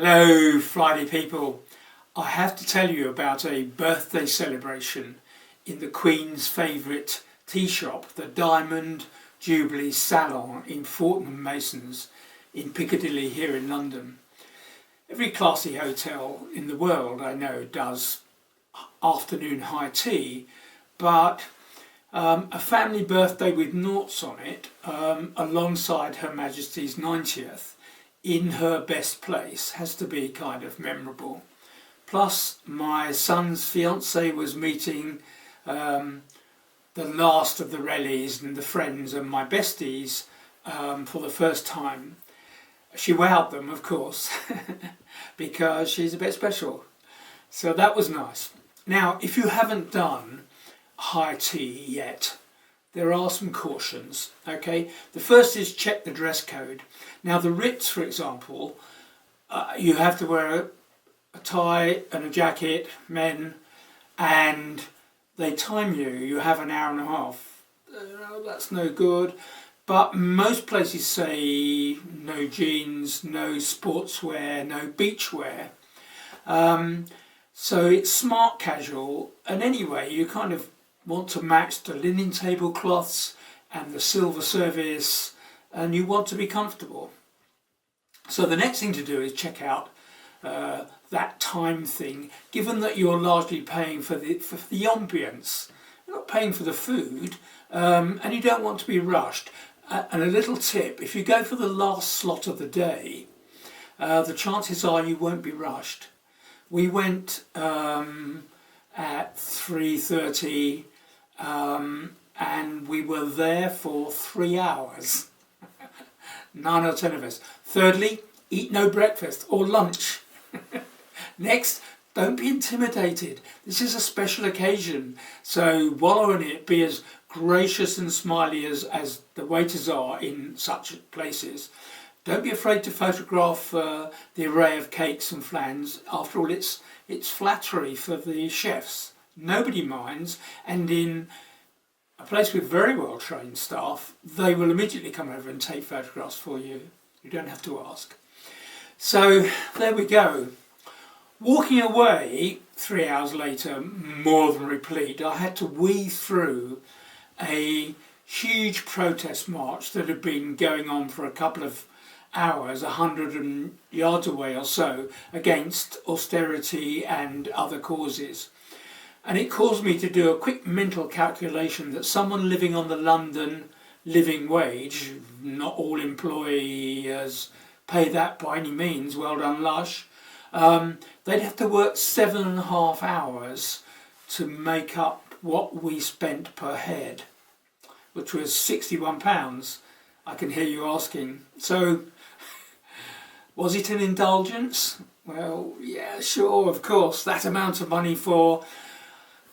Hello Friday people. I have to tell you about a birthday celebration in the Queen's favourite tea shop, the Diamond Jubilee Salon in Fortnum&Mason's in Piccadilly here in London. Every classy hotel in the world I know does afternoon high tea, but a family birthday with noughts on it alongside Her Majesty's 90th in her best place has to be kind of memorable. Plus my son's fiancée was meeting the last of the Rellies and the friends and my besties for the first time. She wowed them, of course, because she's a bit special. So that was nice. Now, if you haven't done high tea yet, there are some cautions, okay? The first is check the dress code. Now the Ritz, for example, you have to wear a tie and a jacket, men, and they time you. You have an hour and a half. That's no good. But most places say no jeans, no sportswear, no beachwear. So it's smart casual, and anyway, you kind of want to match the linen tablecloths and the silver service, and you want to be comfortable. So the next thing to do is check out that time thing, given that you're largely paying for the ambience. You're not paying for the food, and you don't want to be rushed. And a little tip, if you go for the last slot of the day, the chances are you won't be rushed. We went at 3:30 and we were there for 3 hours. 9 or 10 of us. Thirdly, eat no breakfast or lunch. Next, don't be intimidated. This is a special occasion, so wallow in it. Be as gracious and smiley as the waiters are in such places. Don't be afraid to photograph the array of cakes and flans. After all, it's flattery for the chefs. Nobody minds, and in a place with very well trained staff, they will immediately come over and take photographs for you. You don't have to ask. So there we go. Walking away 3 hours later, more than replete, I had to weave through a huge protest march that had been going on for a couple of hours, 100 yards away or so, against austerity and other causes. And it caused me to do a quick mental calculation that someone living on the London living wage, not all employers pay that by any means, well done Lush, they'd have to work 7.5 hours to make up what we spent per head, which was £61. I can hear you asking. So, was it an indulgence? Well, yeah, sure, of course. That amount of money for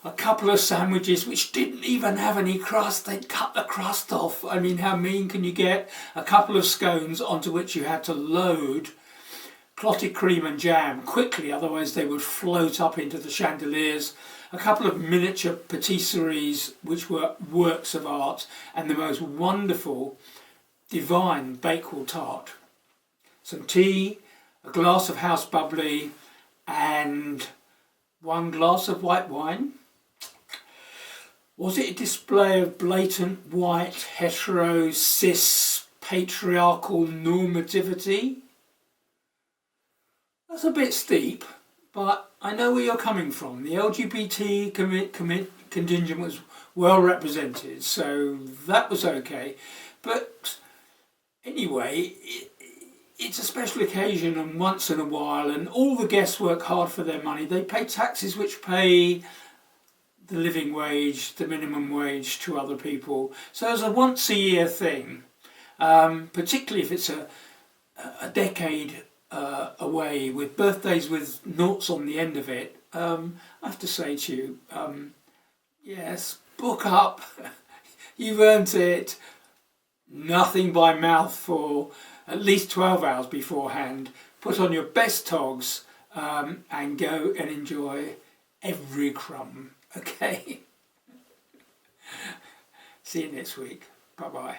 a couple of sandwiches which didn't even have any crust. They'd cut the crust off. I mean, how mean can you get? A couple of scones onto which you had to load clotted cream and jam quickly, otherwise they would float up into the chandeliers. A couple of miniature patisseries which were works of art, and the most wonderful, divine Bakewell tart. Some tea, a glass of house bubbly, and 1 glass of white wine. Was it a display of blatant white, hetero, cis, patriarchal normativity? That's a bit steep, but I know where you're coming from. The LGBT contingent was well represented, so that was okay. But anyway, it's a special occasion, and once in a while, and all the guests work hard for their money. They pay taxes which pay the living wage, the minimum wage to other people. So it's a once a year thing, particularly if it's a decade away, with birthdays with noughts on the end of it. I have to say to you, yes, book up. You've earned it. Nothing by mouth for at least 12 hours beforehand. Put on your best togs and go and enjoy every crumb. Okay? See you next week. Bye bye.